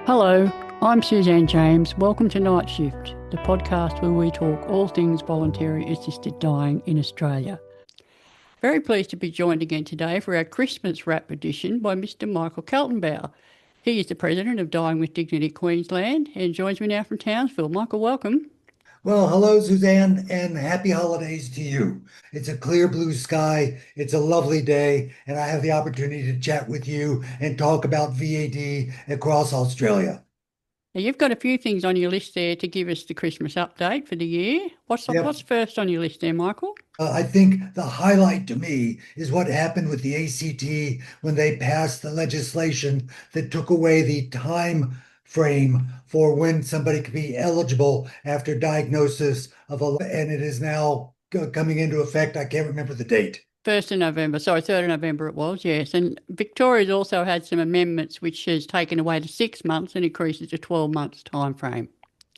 Hello, I'm Suzanne James. Welcome to Night Shift, the podcast where we talk all things voluntary assisted dying in Australia. Very pleased to be joined again today for our Christmas wrap edition by Mr. Michael Kaltenbaugh. He is the president of Dying with Dignity Queensland and joins me now from Townsville. Michael, welcome. Well, hello, Suzanne, and happy holidays to you. It's a clear blue sky. It's a lovely day, and I have the opportunity to chat with you and talk about VAD across Australia. Now, you've got a few things on your list there to give us the Christmas update for the year. What's Yep. first on your list there, Michael? I think the highlight to me is what happened with the ACT when they passed the legislation that took away the time frame for when somebody could be eligible after diagnosis and it is now coming into effect. I can't remember the date. 1st of November, sorry, 3rd of November it was, yes. And Victoria's also had some amendments which has taken away to 6 months and increases to 12 months time frame.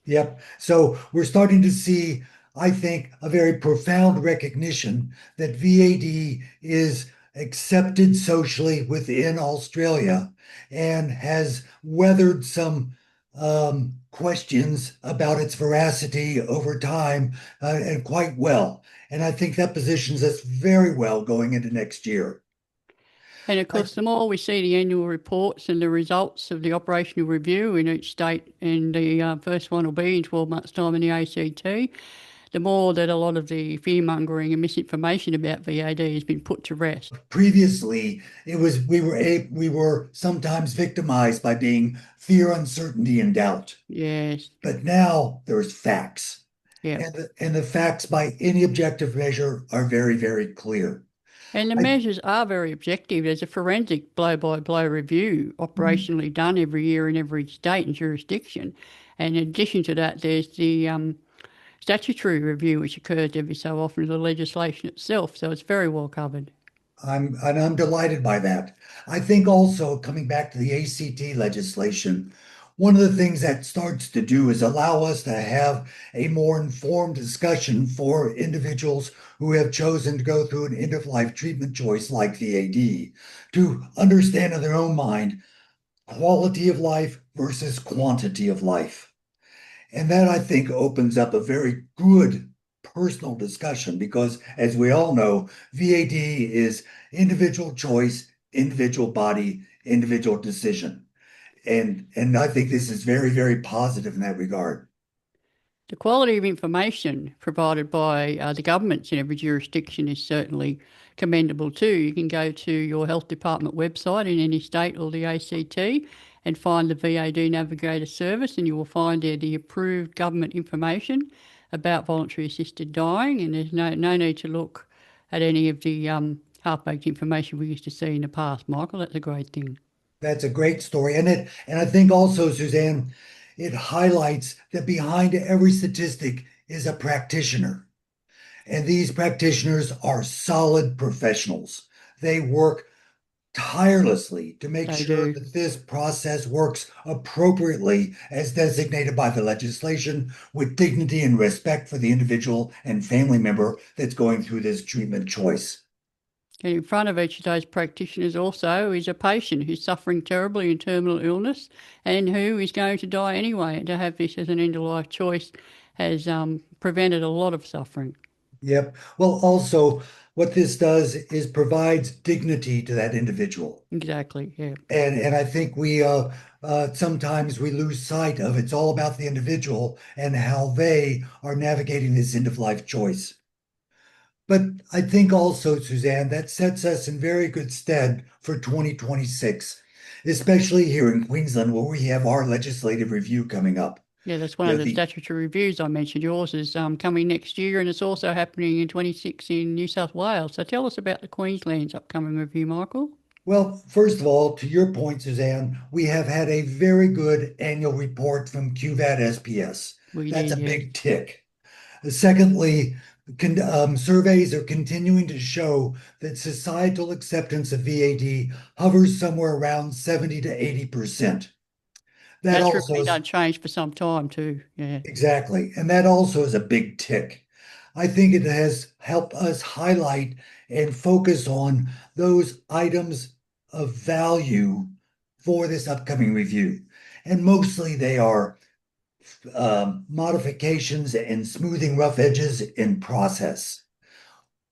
Yep. So we're starting to see, I think, a very profound recognition that VAD is accepted socially within Australia and has weathered some questions about its veracity over time and quite well. And I think that positions us very well going into next year. And of I, course, the more we see the annual reports and the results of the operational review in each state, and the first one will be in 12 months' time in the ACT, the more that a lot of the fear mongering and misinformation about VAD has been put to rest. Previously, it was we were sometimes victimized by being fear, uncertainty, and doubt. Yes, But now there's facts, yeah. and the facts by any objective measure are very, very clear. And the I, measures are very objective. There's a forensic blow-by-blow review operationally done every year in every state and jurisdiction. And in addition to that, there's the statutory review, which occurs every so often of the legislation itself. So it's very well covered. I'm delighted by that. I think also coming back to the ACT legislation, one of the things that starts to do is allow us to have a more informed discussion for individuals who have chosen to go through an end-of-life treatment choice like VAD to understand in their own mind quality of life versus quantity of life. And that I think opens up a very good personal discussion because, as we all know, VAD is individual choice, individual body, individual decision. And I think this is very, very positive in that regard. The quality of information provided by the governments in every jurisdiction is certainly commendable too. You can go to your health department website in any state or the ACT and find the VAD Navigator service, and you will find there the approved government information about voluntary assisted dying. And there's no need to look at any of the half-baked information we used to see in the past. Michael, that's a great thing. That's a great story. And I think also, Suzanne, it highlights that behind every statistic is a practitioner. And these practitioners are solid professionals. They work tirelessly to make They sure do. that this process works appropriately as designated by the legislation with dignity and respect for the individual and family member that's going through this treatment choice. And in front of each of those practitioners also is a patient who's suffering terribly in terminal illness and who is going to die anyway. And to have this as an end of life choice has prevented a lot of suffering. Yep. Well, also, what this does is provides dignity to that individual. Exactly, yeah. And I think we sometimes we lose sight of it's all about the individual and how they are navigating this end of life choice. But I think also, Suzanne, that sets us in very good stead for 2026, especially here in Queensland, where we have our legislative review coming up. Yeah, that's one You of know, the the statutory reviews I mentioned. Yours is coming next year and it's also happening in 26 in New South Wales. So tell us about the Queensland's upcoming review, Michael. well, first of all, to your point, Suzanne, we have had a very good annual report from QVAD SPS. We That's did, a yes. big tick. Secondly, surveys are continuing to show that societal acceptance of VAD hovers somewhere around 70 to 80%. That That's also remained is unchanged for some time too, yeah. exactly, and that also is a big tick. I think it has helped us highlight and focus on those items of value for this upcoming review. and mostly they are modifications and smoothing rough edges in process.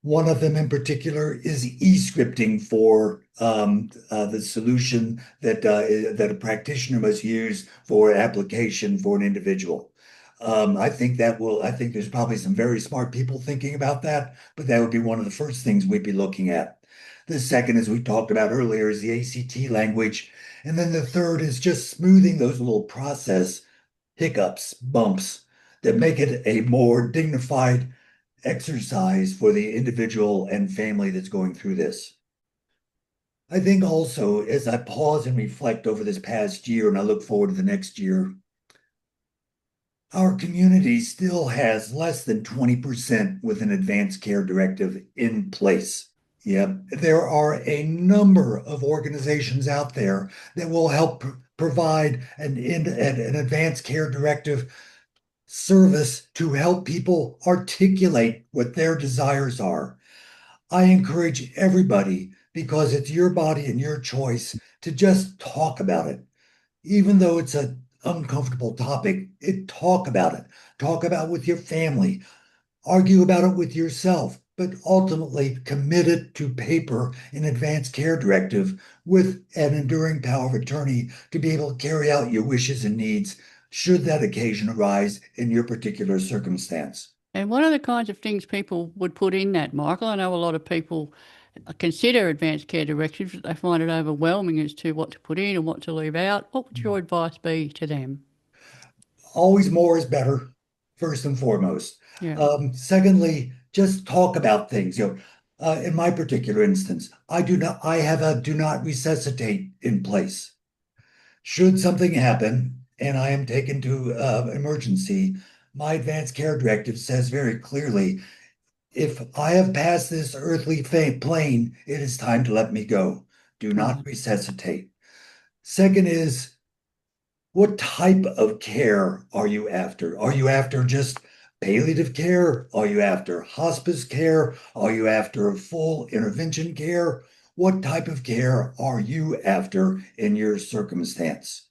One of them in particular is e-scripting for the solution that a practitioner must use for application for an individual. I think there's probably some very smart people thinking about that, but that would be one of the first things we'd be looking at. The second, as we talked about earlier, is the ACT language. And then the third is just smoothing those little process hiccups, bumps that make it a more dignified exercise for the individual and family that's going through this. I think also, as I pause and reflect over this past year and I look forward to the next year, our community still has less than 20% with an advanced care directive in place. Yeah, there are a number of organizations out there that will help provide an advanced care directive service to help people articulate what their desires are. I encourage everybody, because it's your body and your choice, to just talk about it. Even though it's an uncomfortable topic, talk about it. Talk about it with your family. Argue about it with yourself, but ultimately commit it to paper in advanced care directive with an enduring power of attorney to be able to carry out your wishes and needs should that occasion arise in your particular circumstance. And what are the kinds of things people would put in that, Michael? I know a lot of people consider advanced care directives, but they find it overwhelming as to what to put in and what to leave out. What would your advice be to them? Always more is better, first and foremost. Yeah. Secondly, just talk about things. In my particular instance, I have a do not resuscitate in place. Should something happen and I am taken to emergency, my advanced care directive says very clearly, if I have passed this earthly plane, it is time to let me go. Do not Right. resuscitate. Second is, what type of care are you after? Are you after just palliative care? Are you after hospice care? Are you after full intervention care? What type of care are you after in your circumstance?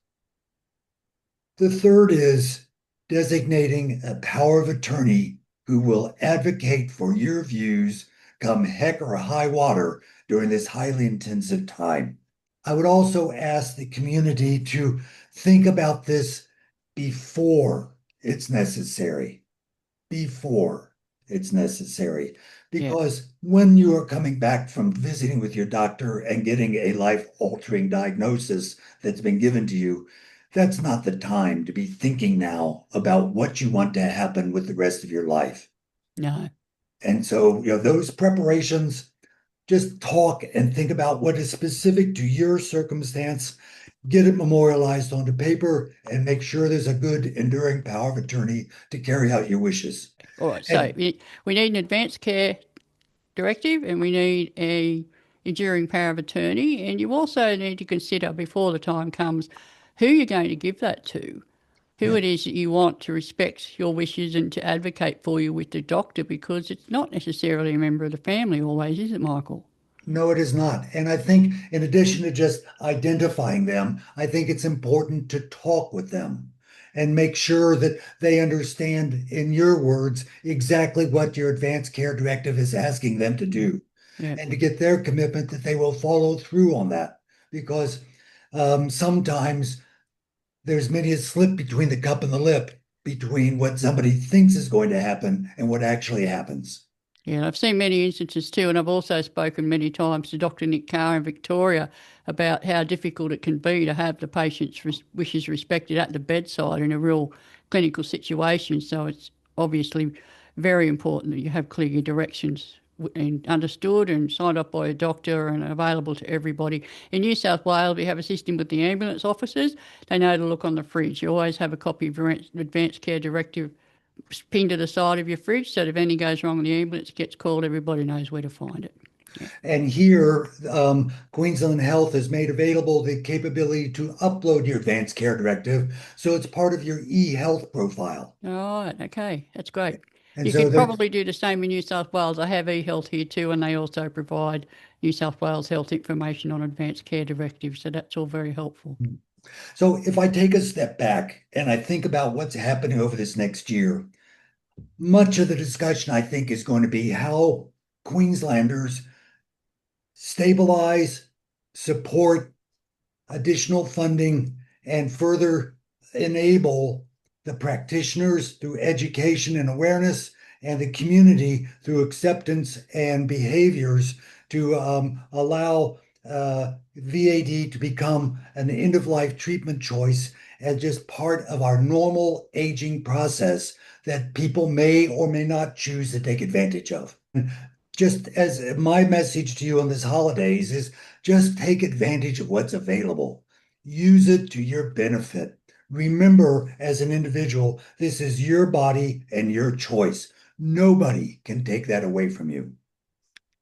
The third is designating a power of attorney who will advocate for your views come heck or high water during this highly intensive time. I would also ask the community to think about this before it's necessary, before it's necessary. Yeah. Because when you are coming back from visiting with your doctor and getting a life-altering diagnosis that's been given to you, that's not the time to be thinking now about what you want to happen with the rest of your life. No. And so, those preparations, just talk and think about what is specific to your circumstance, get it memorialized onto paper, and make sure there's a good enduring power of attorney to carry out your wishes. All right. So And we need an advanced care directive and we need a enduring power of attorney. And you also need to consider before the time comes who you're going to give that to, who yeah, it is that you want to respect your wishes and to advocate for you with the doctor, because it's not necessarily a member of the family always, is it, Michael? no, it is not. And I think in addition to just identifying them, I think it's important to talk with them and make sure that they understand, in your words, exactly what your advanced care directive is asking them to do, Yeah. and to get their commitment that they will follow through on that. Because sometimes there's many a slip between the cup and the lip between what somebody thinks is going to happen and what actually happens. Yeah, and I've seen many instances too, and I've also spoken many times to Dr. Nick Carr in Victoria about how difficult it can be to have the patient's wishes respected at the bedside in a real clinical situation. So it's obviously very important that you have clear directions and understood and signed up by a doctor and available to everybody. In New South Wales, we have a system with the ambulance officers. They know to look on the fridge. You always have a copy of your advanced care directive pinned to the side of your fridge so that if anything goes wrong and the ambulance gets called, everybody knows where to find it. Yeah. And here, Queensland Health has made available the capability to upload your advanced care directive. So it's part of your e-health profile. All right, okay, that's great. And You so could there, probably do the same in New South Wales. I have eHealth here too, and they also provide New South Wales health information on advanced care directives, so that's all very helpful. So if I take a step back and I think about what's happening over this next year, much of the discussion I think is going to be how Queenslanders stabilize, support additional funding, and further enable the practitioners through education and awareness and the community through acceptance and behaviors to allow VAD to become an end of life treatment choice as just part of our normal aging process that people may or may not choose to take advantage of. Just as my message to you on this holidays is just take advantage of what's available. Use it to your benefit. Remember, as an individual, this is your body and your choice. Nobody can take that away from you.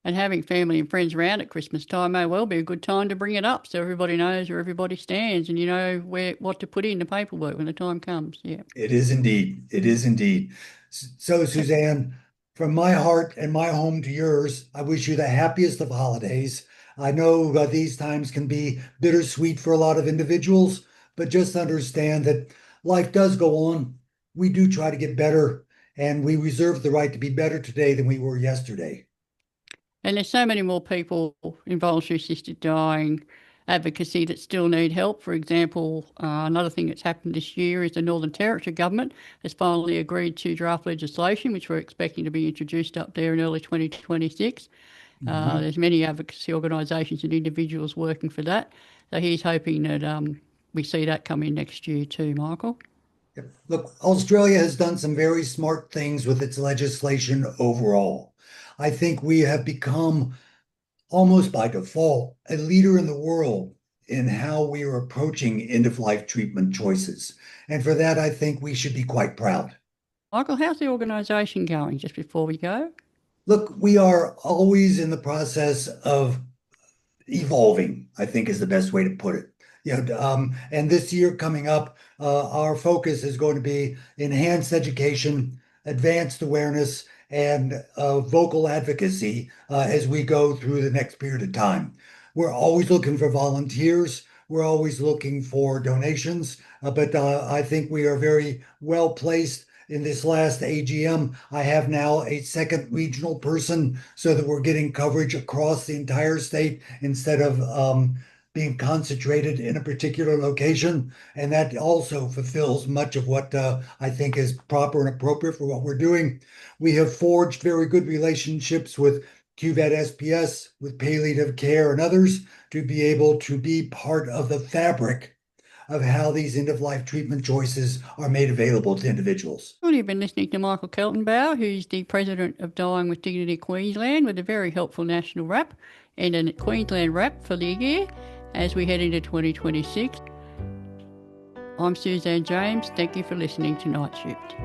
And having family and friends around at Christmas time may well be a good time to bring it up so everybody knows where everybody stands and you know what to put in the paperwork when the time comes. Yeah. It is indeed. It is indeed. So, Suzanne, from my heart and my home to yours, I wish you the happiest of holidays. I know these times can be bittersweet for a lot of individuals, but just understand that life does go on. We do try to get better, and we reserve the right to be better today than we were yesterday. And there's so many more people in voluntary assisted dying advocacy that still need help. For example, another thing that's happened this year is the Northern Territory government has finally agreed to draft legislation, which we're expecting to be introduced up there in early 2026. Mhm. There's many advocacy organisations and individuals working for that. So he's hoping that we see that come in next year too, Michael. Look, Australia has done some very smart things with its legislation overall. I think we have become almost by default, a leader in the world in how we are approaching end of life treatment choices. And for that, I think we should be quite proud. Michael, how's the organisation going just before we go? Look, we are always in the process of evolving, I think is the best way to put it. And this year coming up, our focus is going to be enhanced education, advanced awareness, and vocal advocacy as we go through the next period of time. We're always looking for volunteers. We're always looking for donations, but I think we are very well placed in this last AGM. I have now a second regional person so that we're getting coverage across the entire state instead of being concentrated in a particular location. And that also fulfills much of what I think is proper and appropriate for what we're doing. We have forged very good relationships with QVAD SPS, with palliative care and others to be able to be part of the fabric of how these end of life treatment choices are made available to individuals. Well, you've been listening to Michael Kaltenbaugh, who's the president of Dying with Dignity Queensland, with a very helpful national wrap and a Queensland wrap for the year as we head into 2026. I'm Suzanne James. Thank you for listening to Night Shift.